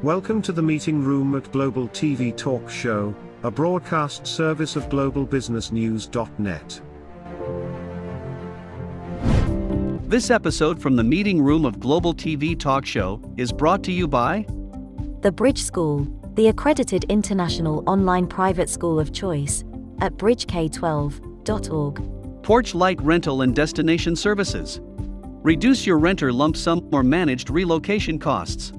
Welcome to the meeting room at Global TV Talk Show, a broadcast service of globalbusinessnews.net. This episode from the meeting room of Global TV Talk Show is brought to you by The Bridge School, the accredited international online private school of choice, at bridgek12.org. Porch Light Rental and Destination Services. Reduce your renter lump sum or managed relocation costs.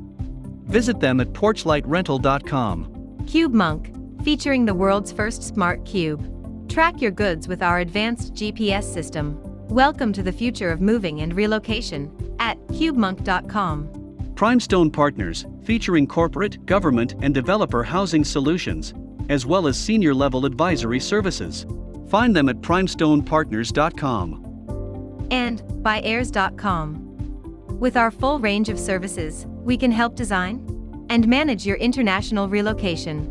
Visit them at porchlightrental.com. Cube Monk, featuring the world's first smart cube. Track your goods with our advanced GPS system. Welcome to the future of moving and relocation at cubemonk.com. Primestone Partners, featuring corporate, government, and developer housing solutions, as well as senior-level advisory services. Find them at primestonepartners.com. And by heirs.com. With our full range of services, we can help design and manage your international relocation.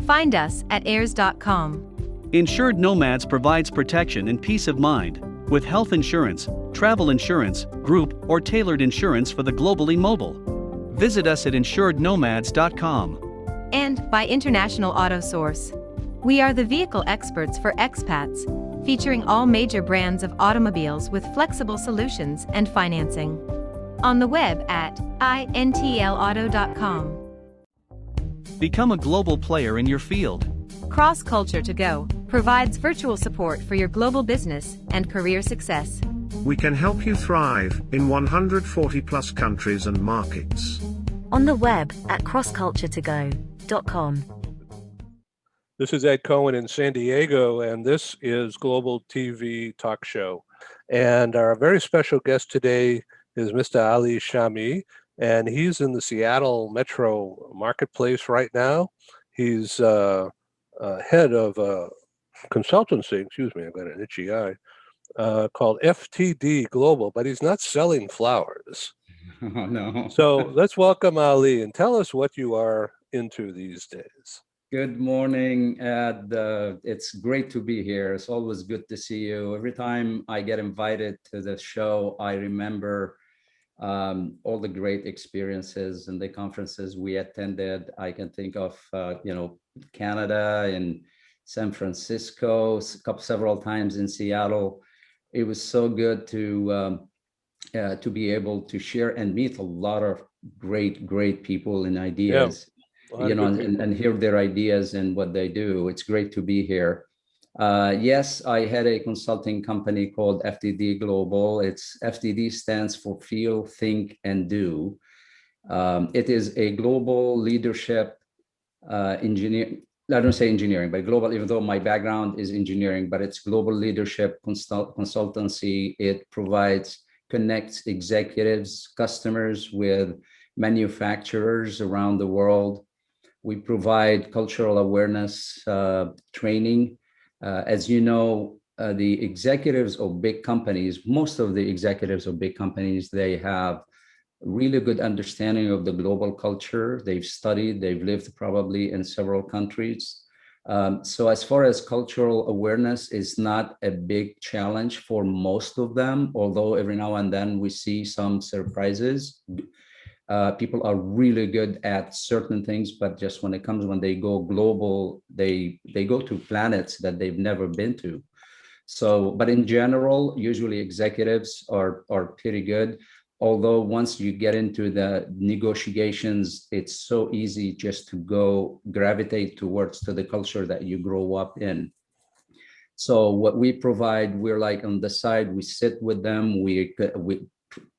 Find us at heirs.com. Insured Nomads provides protection and peace of mind with health insurance, travel insurance, group, or tailored insurance for the globally mobile. Visit us at insurednomads.com. And by International Auto Source. We are the vehicle experts for expats, featuring all major brands of automobiles with flexible solutions and financing. On the web at intlauto.com. Become a global player in your field. Cross Culture to Go provides virtual support for your global business and career success. We can help you thrive in 140 plus countries and markets. On the web at crossculturetogo.com. This is Ed Cohen in San Diego, and this is Global TV Talk Show. And our very special guest today is Mr. Ali Shami, and he's in the Seattle Metro Marketplace right now. He's head of a consultancy, I've got an itchy eye, called FTD Global, but he's not selling flowers. Oh, no. So let's welcome Ali and tell us what you are into these days. Good morning, Ed. It's great to be here. It's always good to see you. Every time I get invited to the show, I remember all the great experiences and the conferences we attended. I can think of, Canada and San Francisco, several times in Seattle. It was so good to be able to share and meet a lot of great people and ideas. Yeah. And hear their ideas and what they do. It's great to be here. Yes, I had a consulting company called FTD Global. FTD stands for Feel, Think, and Do. It is a global leadership engineer. I don't say engineering, but global, even though my background is engineering, but it's global leadership consultancy. It connects executives, customers with manufacturers around the world. We provide cultural awareness training. As you know, the executives of big companies, most of the executives of big companies, they have really good understanding of the global culture. They've studied, they've lived probably in several countries. So as far as cultural awareness is not a big challenge for most of them, although every now and then we see some surprises. People are really good at certain things, but just when they go global, they go to planets that they've never been to. So, but in general, usually executives are pretty good. Although once you get into the negotiations, it's so easy just to gravitate towards the culture that you grow up in. So what we provide, we're like on the side, we sit with them, we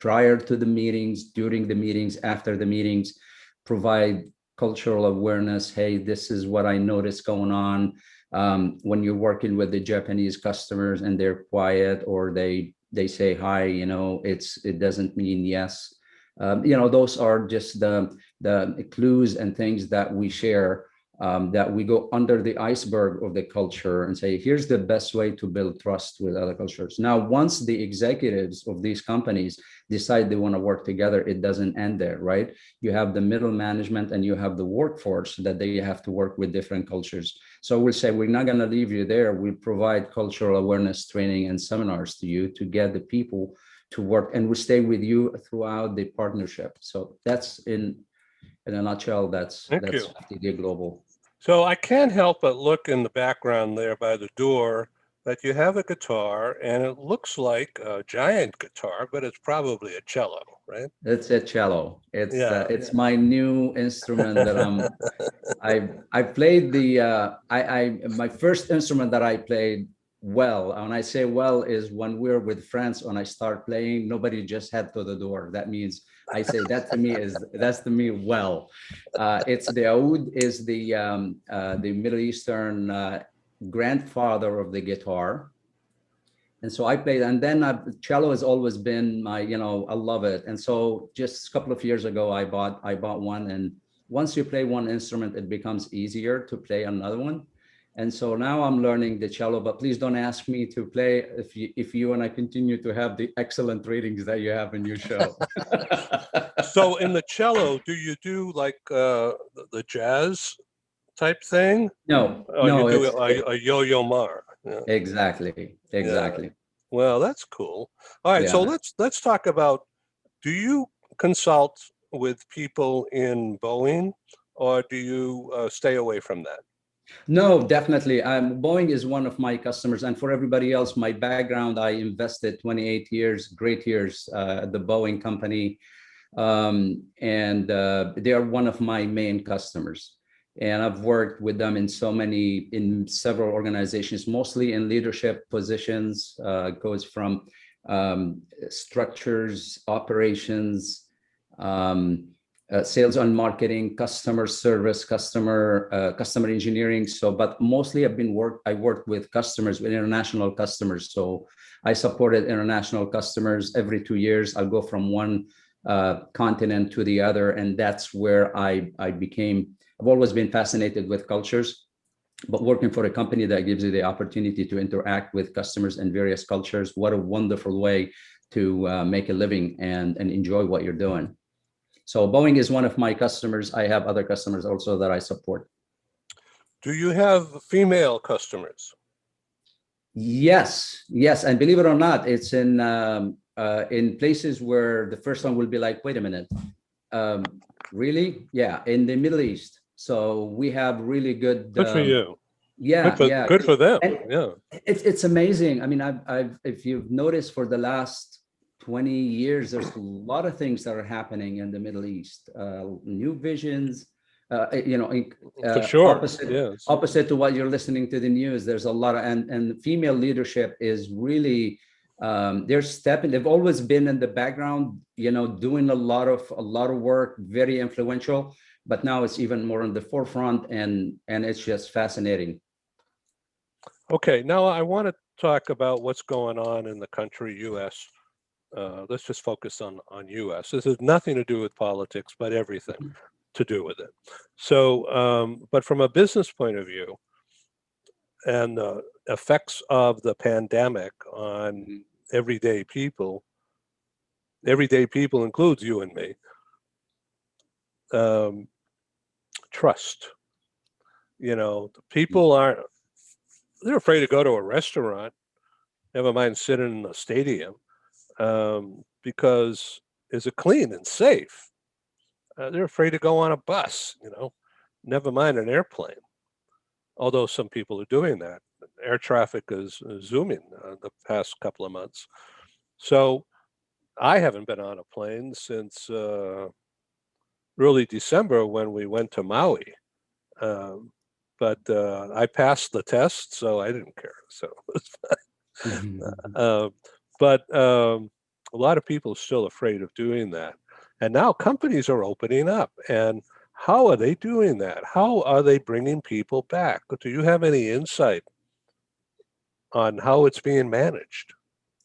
prior to the meetings, during the meetings, after the meetings, provide cultural awareness. Hey, this is what I noticed going on. When you're working with the Japanese customers and they're quiet or they say hi, it doesn't mean yes. Those are just the clues and things that we share, that we go under the iceberg of the culture and say, here's the best way to build trust with other cultures. Now, once the executives of these companies decide they want to work together, it doesn't end there, right? You have the middle management and you have the workforce that they have to work with different cultures. So we'll say, we're not going to leave you there. We'll provide cultural awareness training and seminars to you to get the people to work, and we'll stay with you throughout the partnership. So that's in in a nutshell, Thank that's you. 50-day global. So I can't help but look in the background there by the door that you have a guitar, and it looks like a giant guitar, but it's probably a cello, right? It's a cello. Yeah. It's my new instrument that I played the my first instrument that I played well. When I say well is when we're with friends, when I start playing, nobody just head to the door. That means I say that to me is that's to me well. It's the oud is the Middle Eastern grandfather of the guitar. And so I played, and then cello has always been my, I love it. And so just a couple of years ago, I bought one, and once you play one instrument, it becomes easier to play another one. And so now I'm learning the cello, but please don't ask me to play if you and I continue to have the excellent ratings that you have in your show. So in the cello, do you do like the jazz type thing? No, Oh, no, you do it's a yo-yo ma. Yeah. exactly, Yeah. exactly. Well, that's cool. All right, so Yeah. let's talk about, do you consult with people in Boeing, or do you stay away from that? No, definitely. Boeing is one of my customers. And for everybody else, my background, I invested 28 years, great years at the Boeing company. And they are one of my main customers. And I've worked with them in several organizations, mostly in leadership positions. Goes from structures, operations, sales and marketing, customer service, customer engineering. So, but mostly I worked with customers, with international customers. So I supported international customers every 2 years. I'll go from one continent to the other, and that's where I've always been fascinated with cultures, but working for a company that gives you the opportunity to interact with customers in various cultures, what a wonderful way to make a living and enjoy what you're doing. So Boeing is one of my customers. I have other customers also that I support. Do you have female customers? Yes, and believe it or not, it's in places where the first one will be like, wait a minute, really? Yeah, in the Middle East. So we have really good. Good for you. Yeah, Good for them. And yeah. It's amazing. I mean, if you've noticed for the last 20 years, there's a lot of things that are happening in the Middle East, new visions, For sure. opposite to what you're listening to the news. There's a lot of, and female leadership is really, they've always been in the background, doing a lot of work, very influential, but now it's even more in the forefront, and it's just fascinating. Okay, now I want to talk about what's going on in the country, U.S. Let's just focus on U.S. This has nothing to do with politics, but everything to do with it. So, but from a business point of view, and the effects of the pandemic on everyday people includes you and me, trust. People they're afraid to go to a restaurant, never mind sit in a stadium, because is it clean and safe? They're afraid to go on a bus, never mind an airplane. Although some people are doing that. Air traffic is zooming the past couple of months. So I haven't been on a plane since early December when we went to Maui. But I passed the test, so I didn't care. So it's fine. But a lot of people are still afraid of doing that. And now companies are opening up. And how are they doing that? How are they bringing people back? Do you have any insight on how it's being managed?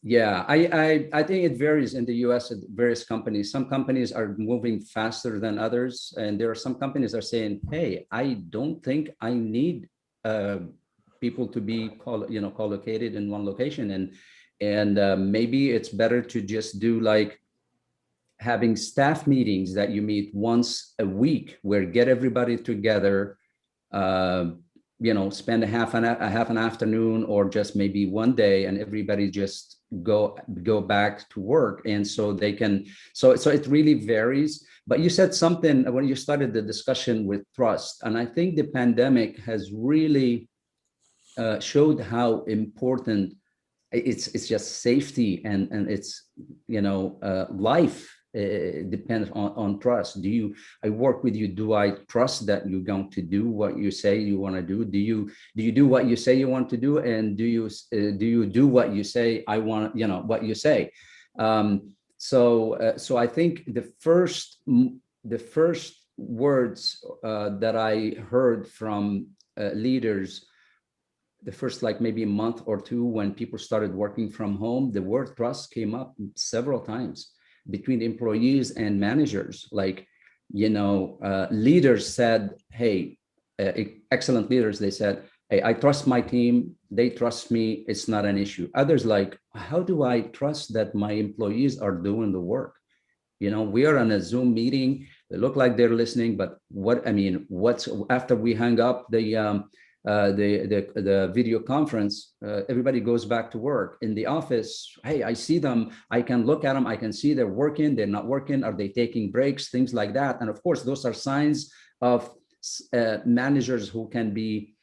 Yeah, I think it varies in the US at various companies. Some companies are moving faster than others. And there are some companies that are saying, hey, I don't think I need people to be collocated in one location. And maybe it's better to just do like having staff meetings that you meet once a week, where get everybody together, spend a half an afternoon or just maybe one day, and everybody just go back to work, and so they can. So it really varies. But you said something when you started the discussion with trust, and I think the pandemic has really showed how important it's just safety, and it's life depends on trust. I work with you, do I trust that you're going to do what you say you want to do? Do you do what you say you want to do, and do you do what you say I want, what you say? So I think the first words that I heard from leaders, the first like maybe a month or two when people started working from home, the word trust came up several times between employees and managers. Like, leaders said, hey, excellent leaders, they said, hey, I trust my team, they trust me, it's not an issue. Others like, how do I trust that my employees are doing the work? We are on a Zoom meeting, they look like they're listening, but what's after we hang up the video conference, everybody goes back to work. In the office, hey, I see them, I can look at them, I can see they're working, they're not working, are they taking breaks, things like that. And of course, those are signs of managers who can be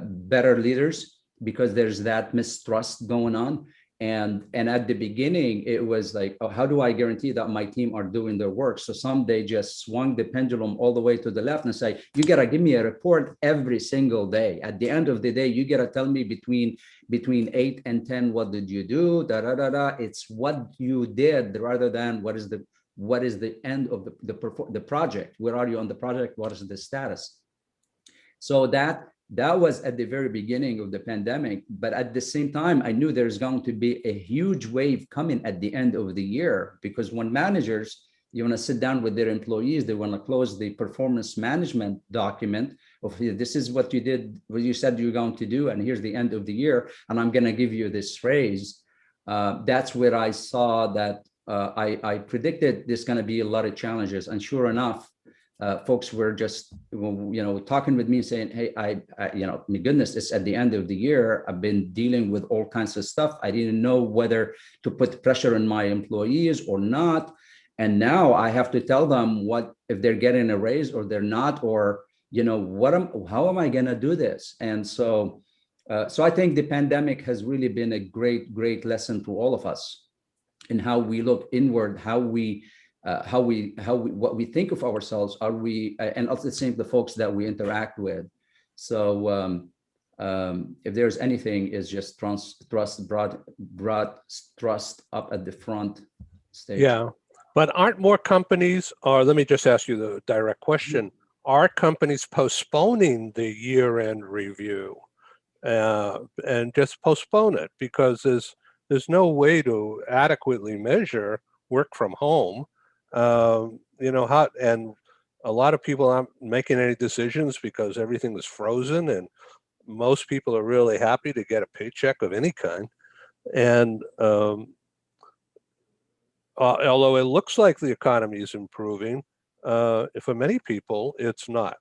better leaders, because there's that mistrust going on. And at the beginning, it was like, oh, how do I guarantee that my team are doing their work? So some they just swung the pendulum all the way to the left and say, you gotta give me a report every single day. At the end of the day, you gotta tell me between 8 and 10, what did you do? It's what you did rather than what is the end of the project. Where are you on the project? What is the status? So that was at the very beginning of the pandemic. But at the same time, I knew there's going to be a huge wave coming at the end of the year, because when managers, you want to sit down with their employees, they want to close the performance management document of, this is what you did, what you said you're going to do, and here's the end of the year, and I'm going to give you this raise. That's where I saw that I predicted there's going to be a lot of challenges. And sure enough, folks were just, talking with me and saying, hey, my goodness, it's at the end of the year. I've been dealing with all kinds of stuff. I didn't know whether to put pressure on my employees or not. And now I have to tell them what, if they're getting a raise or they're not, or, how am I going to do this? And so I think the pandemic has really been a great lesson to all of us in how we look inward, what we think of ourselves, are we, and also the same the folks that we interact with. So if there's anything, is just brought trust up at the front stage. Yeah, but aren't more companies, or let me just ask you the direct question, are companies postponing the year-end review and just postpone it because there's no way to adequately measure work from home? And a lot of people aren't making any decisions because everything is frozen, and most people are really happy to get a paycheck of any kind. And although it looks like the economy is improving, for many people, it's not.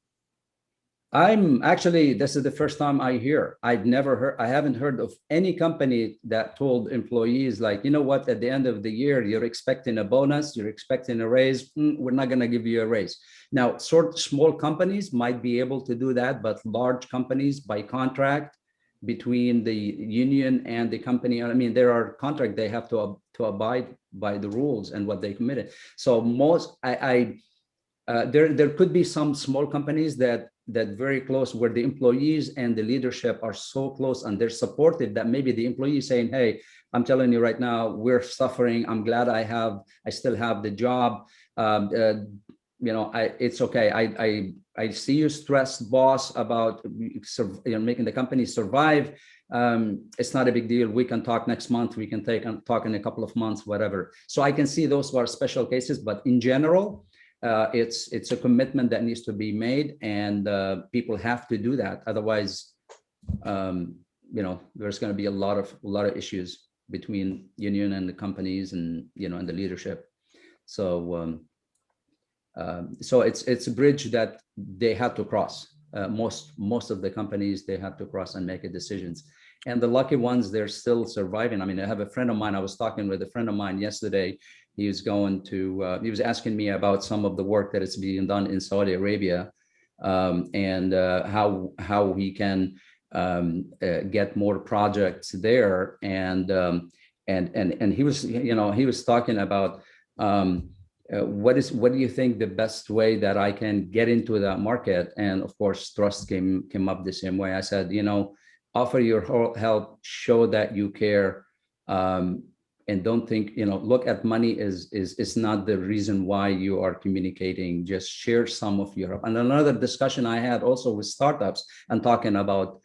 This is the first time I haven't heard of any company that told employees, like, you know what, at the end of the year, you're expecting a bonus, you're expecting a raise, we're not going to give you a raise. Now, small companies might be able to do that, but large companies, by contract between the union and the company, there are contracts, they have to abide by the rules and what they committed. So there could be some small companies that very close, where the employees and the leadership are so close and they're supportive, that maybe the employee saying, hey, I'm telling you right now, we're suffering, I'm glad I still have the job. It's okay. I see you stressed, boss, about making the company survive. It's not a big deal. We can talk next month. We can talk in a couple of months, whatever. So I can see those are special cases, but in general, it's a commitment that needs to be made, and people have to do that. Otherwise, there's going to be a lot of issues between union and the companies, and and the leadership. So it's a bridge that they have to cross. Most of the companies, they have to cross and make decisions. And the lucky ones, they're still surviving. I mean, I have a friend of mine, I was talking with a friend of mine yesterday. He was he was asking me about some of the work that is being done in Saudi Arabia, and how he can get more projects there. And he was, he was talking about, what do you think the best way that I can get into that market? And of course, trust came up the same way. I said, offer your help, show that you care, and don't think, look at money is not the reason why you are communicating. Just share some of your. And another discussion I had also with startups and talking about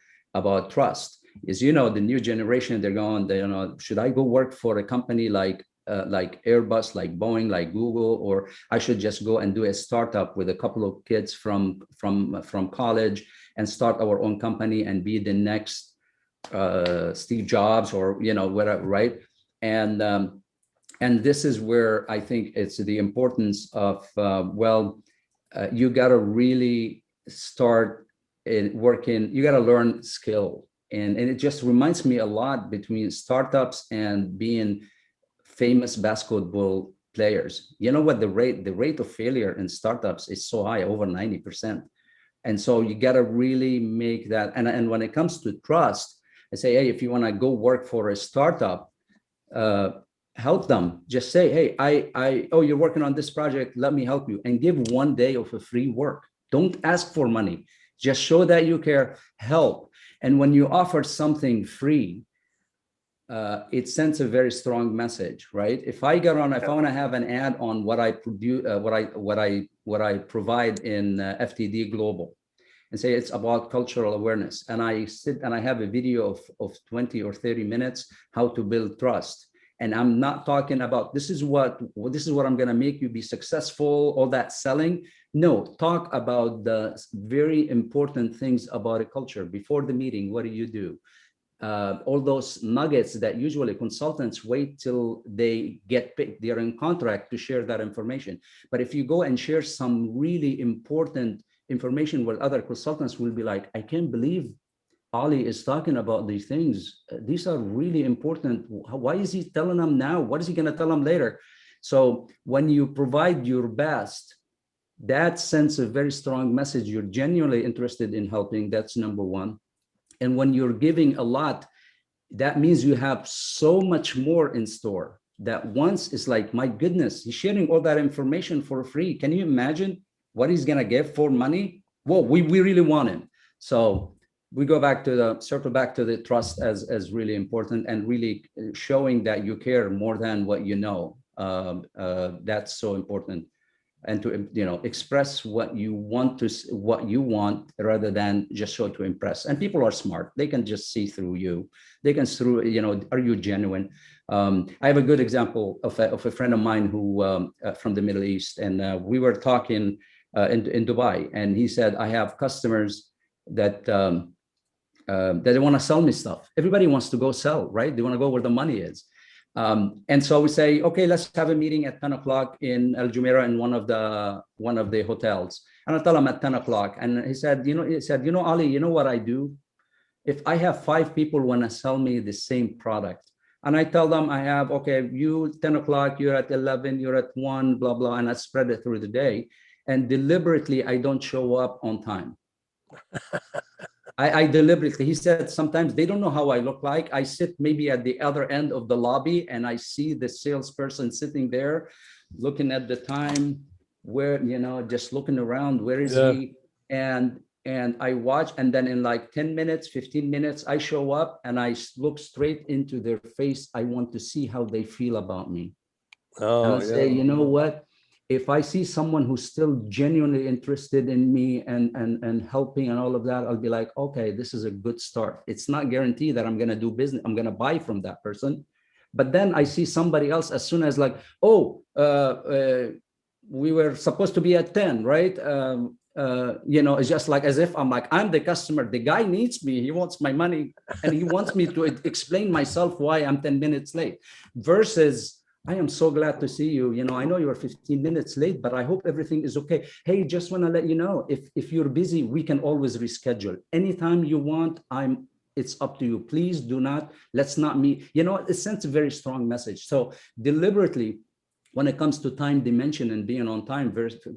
trust is, the new generation, they're going, should I go work for a company like Airbus, like Boeing, like Google, or I should just go and do a startup with a couple of kids from college and start our own company and be the next Steve Jobs, or whatever, right? And this is where I think it's the importance of you got to really start working. You got to learn skill, and it just reminds me a lot between startups and being famous basketball players. You know what, the rate of failure in startups is so high, over 90%. And so you got to really make that. And when it comes to trust, I say, hey, if you want to go work for a startup, help them. Just say, hey, oh, you're working on this project, let me help you, and give 1 day of a free work. Don't ask for money. Just show that you care, help. And when you offer something free, it sends a very strong message, right? If I want to have an ad on what I produce, what I provide in FTD Global, and say it's about cultural awareness, and I sit and I have a video of 20 or 30 minutes, how to build trust. And I'm not talking about this is what I'm going to make you be successful, all that selling. No, talk about the very important things about a culture. Before the meeting, what do you do? All those nuggets that usually consultants wait till they get picked, they're in contract to share that information. But if you go and share some really important information, where other consultants will be like, I can't believe Ali is talking about these things. These are really important. Why is he telling them now? What is he going to tell them later? So when you provide your best, that sends a very strong message. You're genuinely interested in helping. That's number one. And when you're giving a lot, that means you have so much more in store. That once it's like, my goodness, he's sharing all that information for free. Can you imagine what he's going to get for money? Well, we really want him. So we circle back to the trust as really important, and really showing that you care more than what you know. That's so important. And to express what you want rather than just show to impress. And people are smart; they can just see through you. They can are you genuine? I have a good example of a friend of mine who from the Middle East, and we were talking in Dubai, and he said, I have customers that they want to sell me stuff. Everybody wants to go sell, right? They want to go where the money is. And so we say, okay, let's have a meeting at 10 o'clock in Al Jumeirah in one of the hotels. And I tell him at 10 o'clock. And he said, Ali, you know what I do? If I have 5 people want to sell me the same product, and I tell them I have, okay, you 10 o'clock, you're at 11, you're at 1, blah, blah, and I spread it through the day. And deliberately, I don't show up on time. I deliberately, he said, sometimes they don't know how I look like. I sit maybe at the other end of the lobby, and I see the salesperson sitting there looking at the time, where, just looking around, where is he? And I watch, and then in like 10 minutes, 15 minutes, I show up and I look straight into their face. I want to see how they feel about me. And I say, you know what? If I see someone who's still genuinely interested in me and helping and all of that, I'll be like, okay, this is a good start. It's not guaranteed that I'm going to do business. I'm going to buy from that person. But then I see somebody else as soon as like, we were supposed to be at 10, right? It's just like as if I'm the customer. The guy needs me. He wants my money, and he wants me to explain myself why I'm 10 minutes late, versus, I am so glad to see you. I know you're 15 minutes late, but I hope everything is okay. Hey, just want to let you know, if you're busy, we can always reschedule. Anytime you want, I'm it's up to you. Please do not, let's not meet. It sends a very strong message. So deliberately, when it comes to time dimension and being on time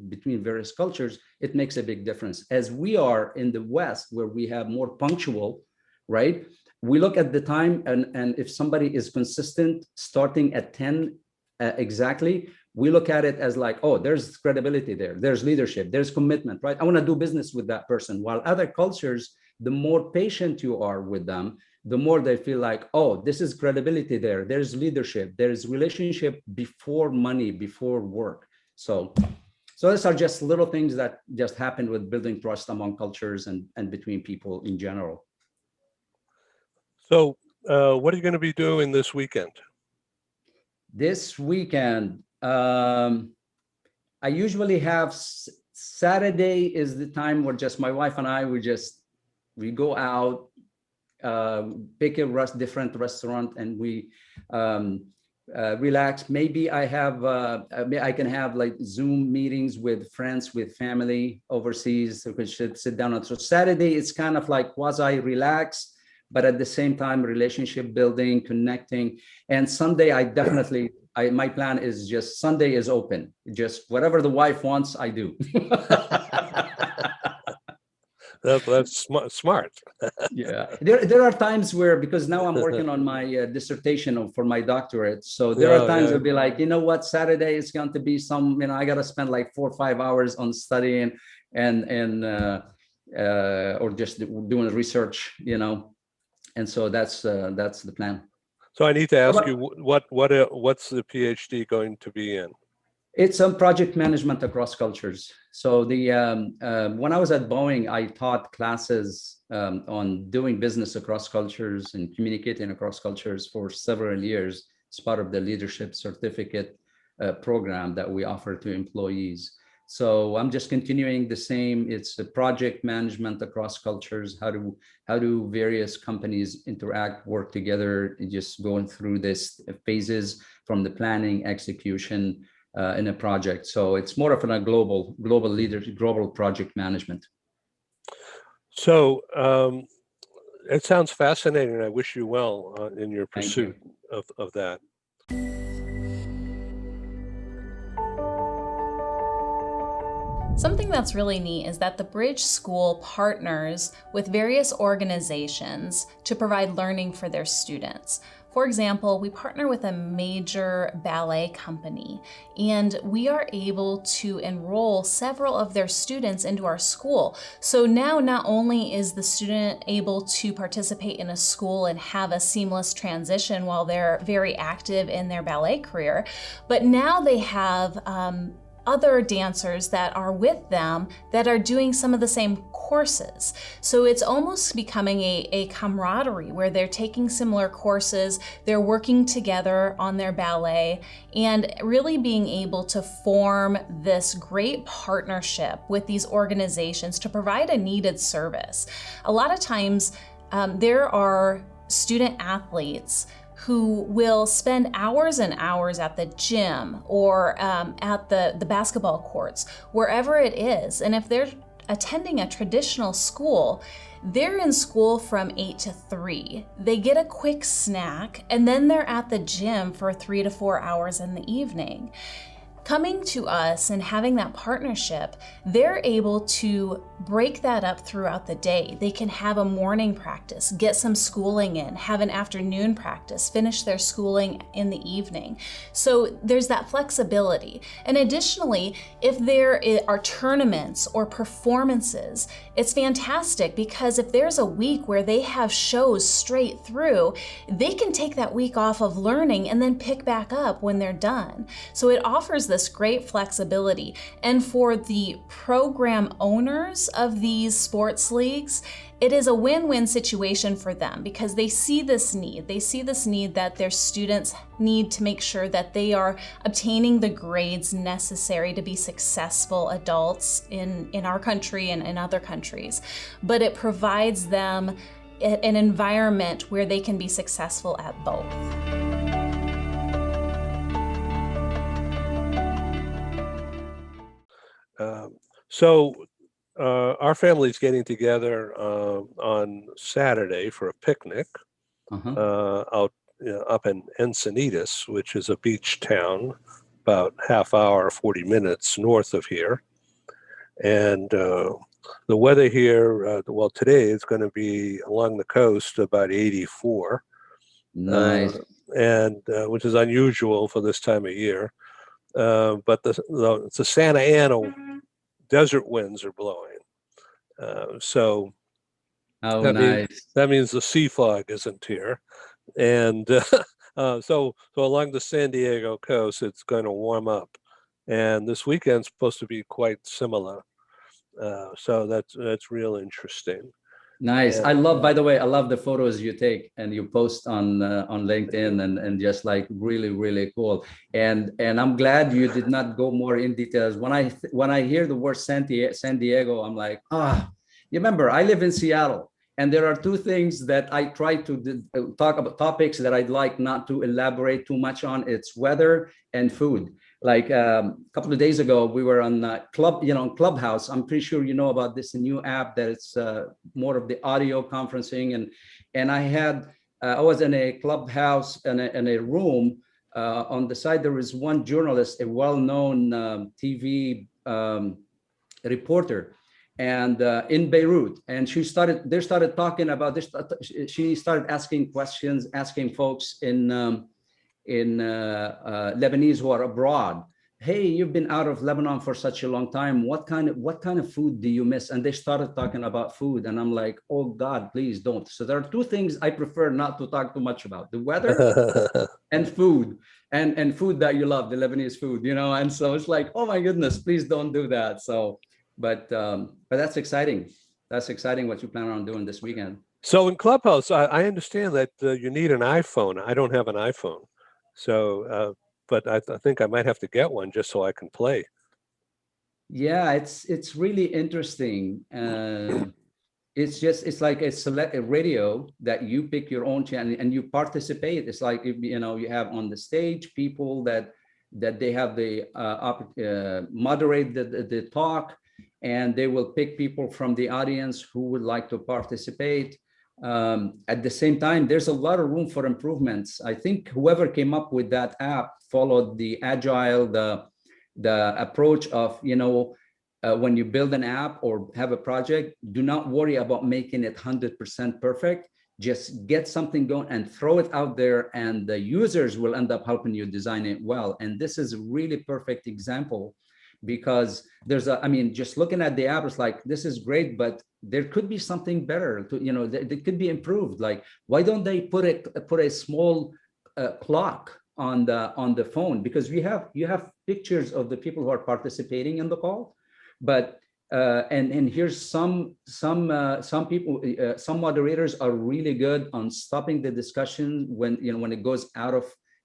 between various cultures, it makes a big difference. As we are in the West, where we have more punctual, right? We look at the time, and if somebody is consistent, starting at 10 exactly, we look at it as like, oh, there's credibility there, there's leadership, there's commitment, right? I want to do business with that person. While other cultures, the more patient you are with them, the more they feel like, oh, this is credibility there, there's leadership, there's relationship before money, before work. So these are just little things that just happen with building trust among cultures and between people in general. So what are you going to be doing this weekend? This weekend, I usually have Saturday is the time where just my wife and I, we go out, pick a different restaurant, and we relax. Maybe I can have like Zoom meetings with friends, with family overseas, so we should sit down. So Saturday, it's kind of like quasi relax, but at the same time, relationship building, connecting. And Sunday, my plan is just Sunday is open. Just whatever the wife wants, I do. That's smart. Yeah, there are times where, because now I'm working on my dissertation for my doctorate. So there are times I'll be like, you know what, Saturday is going to be I got to spend like 4 or 5 hours on studying and or just doing research, And so that's the plan. So I need to ask you, what's the PhD going to be in? It's project management across cultures. So when I was at Boeing, I taught classes on doing business across cultures and communicating across cultures for several years as part of the leadership certificate program that we offer to employees. So I'm just continuing the same. It's a project management across cultures. How do various companies interact, work together, just going through this phases from the planning, execution in a project. So it's more of a global leadership, global project management. So it sounds fascinating. I wish you well in your pursuit of that. Something that's really neat is that the Bridge School partners with various organizations to provide learning for their students. For example, we partner with a major ballet company, and we are able to enroll several of their students into our school. So now not only is the student able to participate in a school and have a seamless transition while they're very active in their ballet career, but now they have other dancers that are with them that are doing some of the same courses. So it's almost becoming a camaraderie where they're taking similar courses, they're working together on their ballet, and really being able to form this great partnership with these organizations to provide a needed service. A lot of times there are student athletes who will spend hours and hours at the gym or at the basketball courts, wherever it is. And if they're attending a traditional school, they're in school from 8 to 3. They get a quick snack, and then they're at the gym for 3 to 4 hours in the evening. Coming to us and having that partnership, they're able to break that up throughout the day. They can have a morning practice, get some schooling in, have an afternoon practice, finish their schooling in the evening. So there's that flexibility. And additionally, if there are tournaments or performances, it's fantastic because if there's a week where they have shows straight through, they can take that week off of learning and then pick back up when they're done. So it offers this great flexibility. And for the program owners of these sports leagues, it is a win-win situation for them because they see this need. They see this need that their students need to make sure that they are obtaining the grades necessary to be successful adults in our country and in other countries. But it provides them an environment where they can be successful at both. So our family's getting together on Saturday for a picnic out up in Encinitas, which is a beach town about half hour, 40 minutes north of here. And the weather here, well, today it's going to be along the coast about 84. Nice. And which is unusual for this time of year. But the Santa Ana desert winds are blowing. So Oh, that means nice. the sea fog isn't here. And so along the San Diego coast, it's going to warm up. And this weekend's supposed to be quite similar. So that's real interesting. Nice. And I love, by the way, I love the photos you take and you post on LinkedIn and just like really, really cool. And I'm glad you did not go more in details. When I hear the word San Diego, I'm like, you remember, I live in Seattle. And there are two things that I try to talk about, topics that I'd like not to elaborate too much on. It's weather and food. Like a couple of days ago, we were on Clubhouse. I'm pretty sure you know about this new app that it's more of the audio conferencing. And I was in a Clubhouse in a room. On the side, there was one journalist, a well-known TV reporter, and in Beirut, and they started talking about this. She started asking questions, asking folks in Lebanese who are abroad, hey, you've been out of Lebanon for such a long time. What kind of food do you miss? And they started talking about food, and I'm like, oh God, please don't. So there are two things I prefer not to talk too much about: the weather and food, and food that you love, the Lebanese food, And so it's like, oh my goodness, please don't do that. So. But that's exciting. That's exciting what you plan on doing this weekend. So in Clubhouse, I understand that you need an iPhone. I don't have an iPhone, so but I think I might have to get one just so I can play. Yeah, it's really interesting. It's like a radio that you pick your own channel and you participate. It's like you have on the stage people that they have the moderate the talk. And they will pick people from the audience who would like to participate. At the same time, there's a lot of room for improvements. I think whoever came up with that app followed the agile, the approach of, when you build an app or have a project, do not worry about making it 100% perfect. Just get something going and throw it out there, and the users will end up helping you design it well. And this is a really perfect example, because just looking at the app, it's like, this is great, but there could be something better that could be improved. Like, why don't they put a small clock on the phone? Because you have pictures of the people who are participating in the call, but and here's some people, some moderators are really good on stopping the discussion when it goes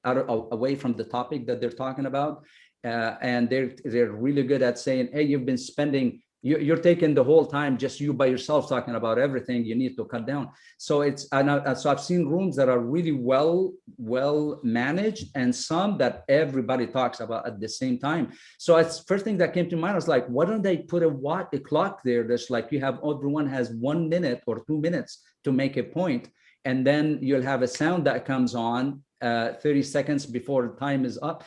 away from the topic that they're talking about. And they're really good at saying, hey, you're taking the whole time just you by yourself talking about everything. You need to cut down. So so I've seen rooms that are really well managed, and some that everybody talks about at the same time. So it's first thing that came to mind was like, why don't they put a clock there that's like, everyone has 1 minute or 2 minutes to make a point, and then you'll have a sound that comes on 30 seconds before the time is up.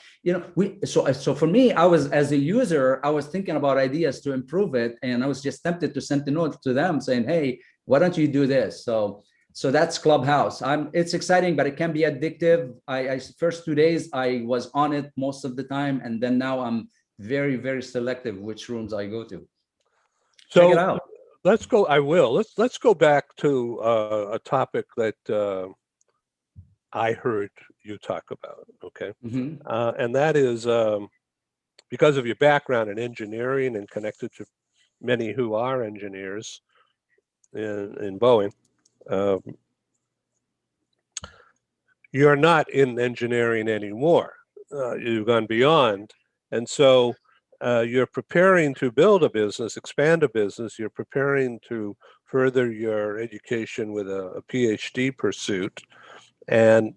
So for me, as a user, I was thinking about ideas to improve it, and I was just tempted to send a note to them saying, hey, why don't you do this? So that's Clubhouse. It's exciting, but it can be addictive. I first 2 days I was on it most of the time, and then now I'm very, very selective which rooms I go to. So check it out. Let's go. I will. Let's go back to a topic that I heard you talk about. Okay, and that is because of your background in engineering and connected to many who are engineers in Boeing. You're not in engineering anymore. You've gone beyond, and so you're preparing to build a business, expand a business. You're preparing to further your education with a PhD pursuit. And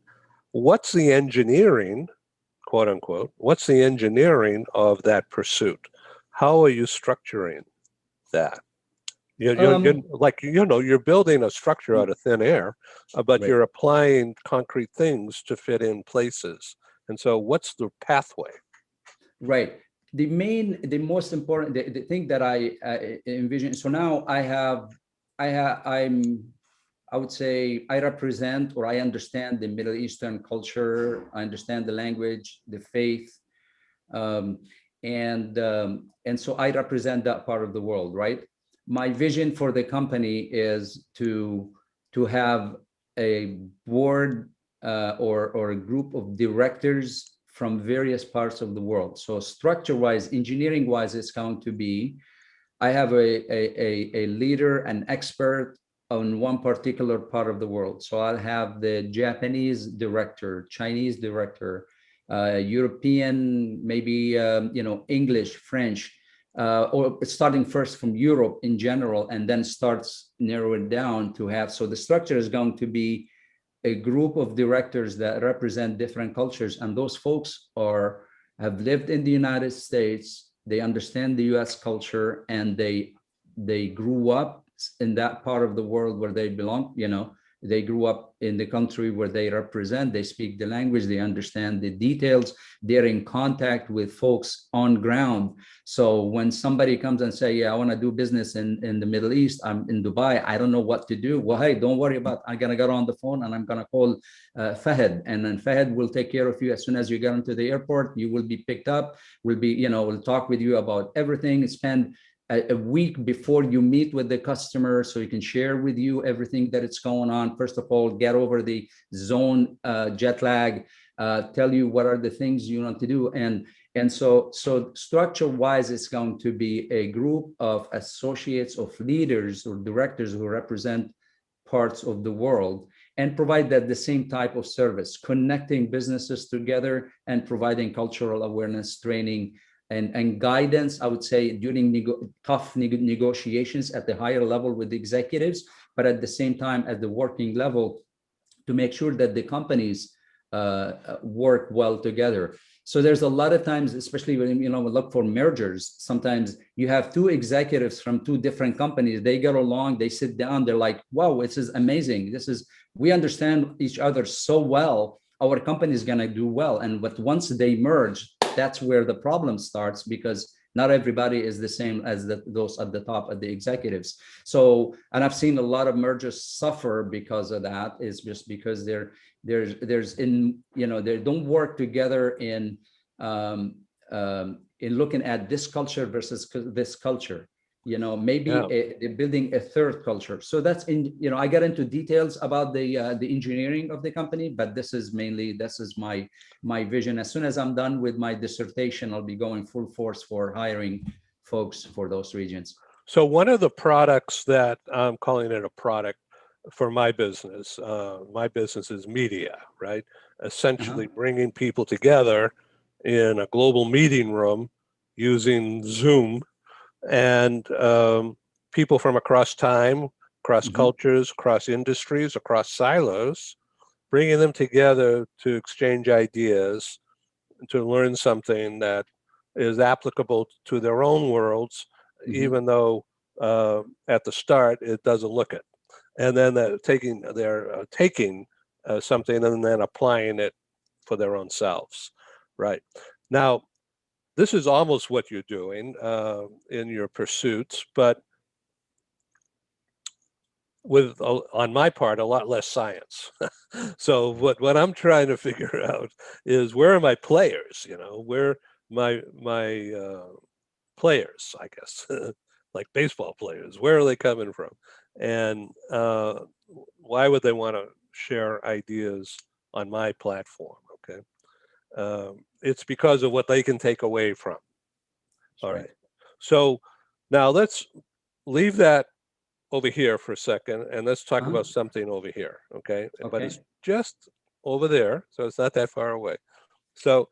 what's the engineering, quote unquote, what's the engineering of that pursuit? How are you structuring that? You're like, you're building a structure out of thin air, but Right. you're applying concrete things to fit in places. And so what's the pathway? Right. The most important, the thing that I envision. So now I would say I represent, or I understand the Middle Eastern culture. I understand the language, the faith, um, and so I represent that part of the world, right? My vision for the company is to have a board or a group of directors from various parts of the world. So structure-wise, engineering-wise, it's going to be I have a leader, an expert on one particular part of the world. So I'll have the Japanese director, Chinese director, European, maybe English, French, or starting first from Europe in general, and then starts narrowing down to have. So the structure is going to be a group of directors that represent different cultures, and those folks have lived in the United States. They understand the U.S. culture, and they grew up in that part of the world where they belong. They grew up in the country where they represent. They speak the language. They understand the details. They're in contact with folks on ground. So when somebody comes and say, "Yeah, I want to do business in the Middle East. I'm in Dubai. I don't know what to do." Well, hey, don't worry about it. I'm gonna get on the phone and I'm gonna call Fahad, and then Fahad will take care of you as soon as you get into the airport. You will be picked up. We'll talk with you about everything. Spend a week before you meet with the customer, so he can share with you everything that it's going on. First of all, get over the zone jet lag, tell you what are the things you want to do. And so structure wise, it's going to be a group of associates, of leaders or directors who represent parts of the world and provide that the same type of service, connecting businesses together and providing cultural awareness training and guidance, I would say, during tough negotiations at the higher level with the executives, but at the same time at the working level, to make sure that the companies work well together. So there's a lot of times, especially when we look for mergers, sometimes you have two executives from two different companies. They get along, they sit down, they're like, "Wow, this is amazing. We understand each other so well. Our company is gonna do well." But once they merge, that's where the problem starts, because not everybody is the same as those at the top, at the executives. So, and I've seen a lot of mergers suffer because of that. Is just because they don't work together in looking at this culture versus this culture. Maybe they're building a third culture. So that's I got into details about the engineering of the company, but this is my vision. As soon as I'm done with my dissertation, I'll be going full force for hiring folks for those regions. So one of the products that I'm calling it a product for my business is media, right? Essentially bringing people together in a global meeting room using Zoom, and people from across time, across cultures, across industries, across silos, bringing them together to exchange ideas, to learn something that is applicable to their own worlds, even though at the start it doesn't look it. And then they're taking something and then applying it for their own selves, right? Now, this is almost what you're doing in your pursuits, but with, on my part, a lot less science. So what I'm trying to figure out is, where are my players? Where my players, I guess, like baseball players, where are they coming from? And why would they want to share ideas on my platform? Okay. It's because of what they can take away from. All right. So now let's leave that over here for a second, and let's talk about something over here. Okay. But it's just over there, so it's not that far away. So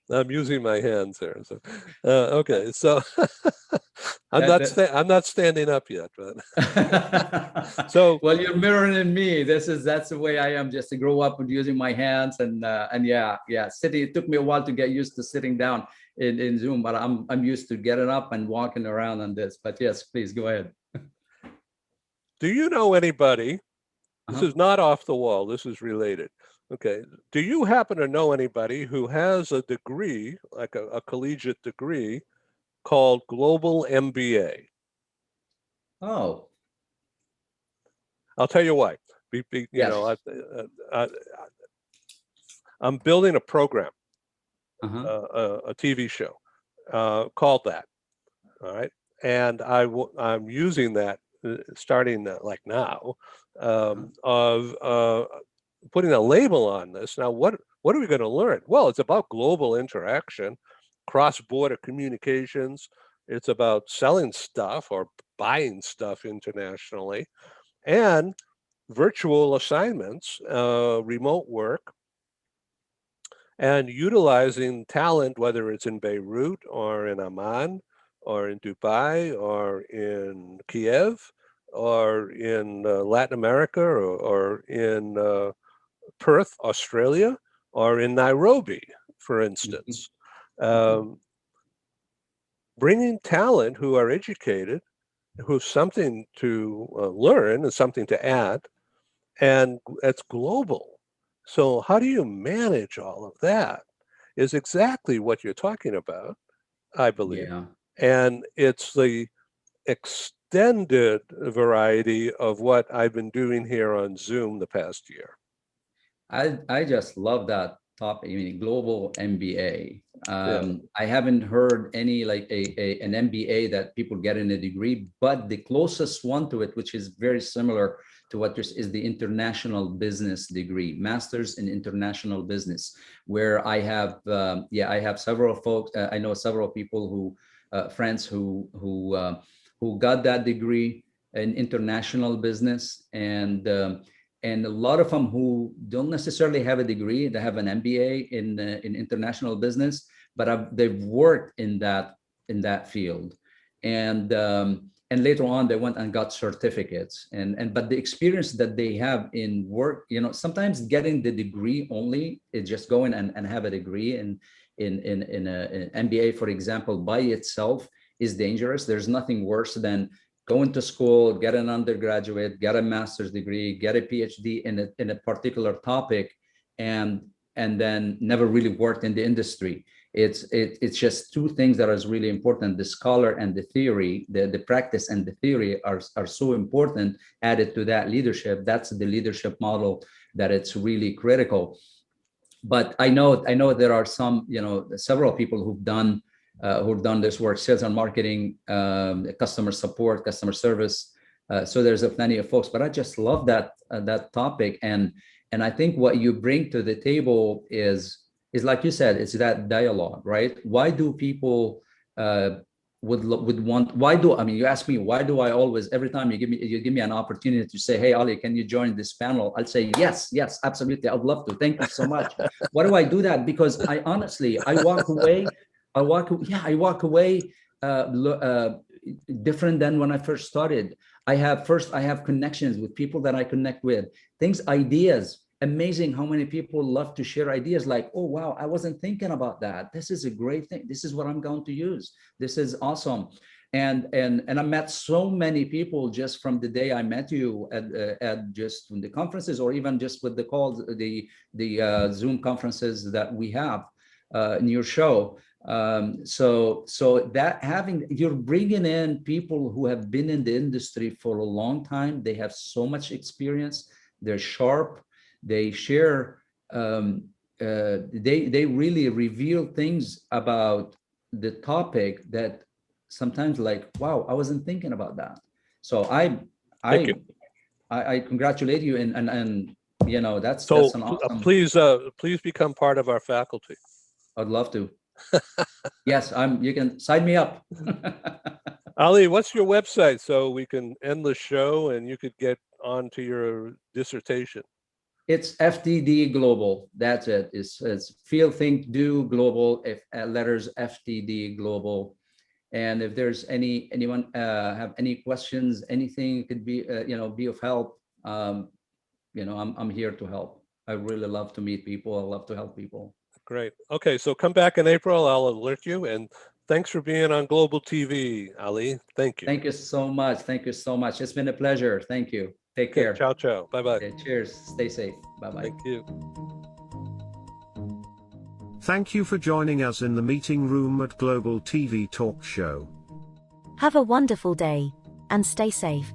I'm using my hands here. So okay. So I'm not standing up yet, but so well, you're mirroring me. That's the way I am. Just to grow up with using my hands and yeah, sitting. It took me a while to get used to sitting down in Zoom, but I'm used to getting up and walking around on this. But yes, please go ahead. do you know anybody? This Uh-huh. is not off the wall. This is related. Okay. Do you happen to know anybody who has a degree, like a collegiate degree, called Global MBA? Oh, I'll tell you why. You yes. know, I'm building a program, Uh-huh. a TV show called that. All right. And I'm using that starting like now of putting a label on this. Now, what are we going to learn? Well, it's about global interaction, cross-border communications. It's about selling stuff or buying stuff internationally, and virtual assignments, remote work, and utilizing talent, whether it's in Beirut or in Amman or in Dubai or in Kiev or in Latin America or in Perth, Australia, or in Nairobi, for instance. Bringing talent who are educated, who's something to learn and something to add, and it's global. So how do you manage all of that is exactly what you're talking about, I believe. Yeah. And it's the extended variety of what I've been doing here on Zoom the past year. I just love that topic. I mean, global MBA. Yeah. I haven't heard any like an MBA that people get in a degree, but the closest one to it, which is very similar to what is the international business degree, master's in international business, where I have I have several folks. I know several people who friends who got that degree in international business, and a lot of them who don't necessarily have a degree, they have an MBA in international business, but they've worked in that field, and later on they went and got certificates, and but the experience that they have in work, sometimes getting the degree only is just going and have a degree in an MBA, for example, by itself is dangerous. There's nothing worse than going to school, get an undergraduate, get a master's degree, get a PhD in a particular topic, and then never really worked in the industry. It's just two things that is really important: the scholar and the theory, the practice and the theory are so important. Added to that, leadership. That's the leadership model that it's really critical. But I know there are some, several people who've done this work: sales and marketing, customer support, customer service. So there's plenty of folks, but I just love that topic, and I think what you bring to the table is like you said, it's that dialogue, right? Why do people would want? I mean, you ask me, why do I always, every time you give me an opportunity to say, hey Ali, can you join this panel? I'll say yes, absolutely, I'd love to. Thank you so much. Why do I do that? Because I honestly, I walk away different than when I first started. I have connections with people that I connect with, ideas. Amazing how many people love to share ideas, like, oh wow, I wasn't thinking about that. This is a great thing. This is what I'm going to use. This is awesome. And I met so many people just from the day I met you at just in the conferences, or even just with the calls, the Zoom conferences that we have in your show. So that you're bringing in people who have been in the industry for a long time. They have so much experience. They're sharp. They share. They really reveal things about the topic that sometimes, like, wow, I wasn't thinking about that. So I congratulate you, and that's an awesome. Please become part of our faculty. I'd love to. Yes, you can sign me up. Ali, what's your website so we can end the show and you could get on to your dissertation? It's FTD Global. That's it. It's Feel, Think, Do Global, letters FTD Global. And if there's anyone have any questions, anything could be be of help, I'm here to help. I really love to meet people. I love to help people. Great. Okay, so come back in April. I'll alert you. And thanks for being on Global TV, Ali. Thank you. Thank you so much. Thank you so much. It's been a pleasure. Thank you. Take Okay, care. ciao, ciao. Bye-bye. Okay, cheers. Stay safe. Bye-bye. Thank you. Thank you for joining us in the meeting room at Global TV Talk Show. Have a wonderful day, and stay safe.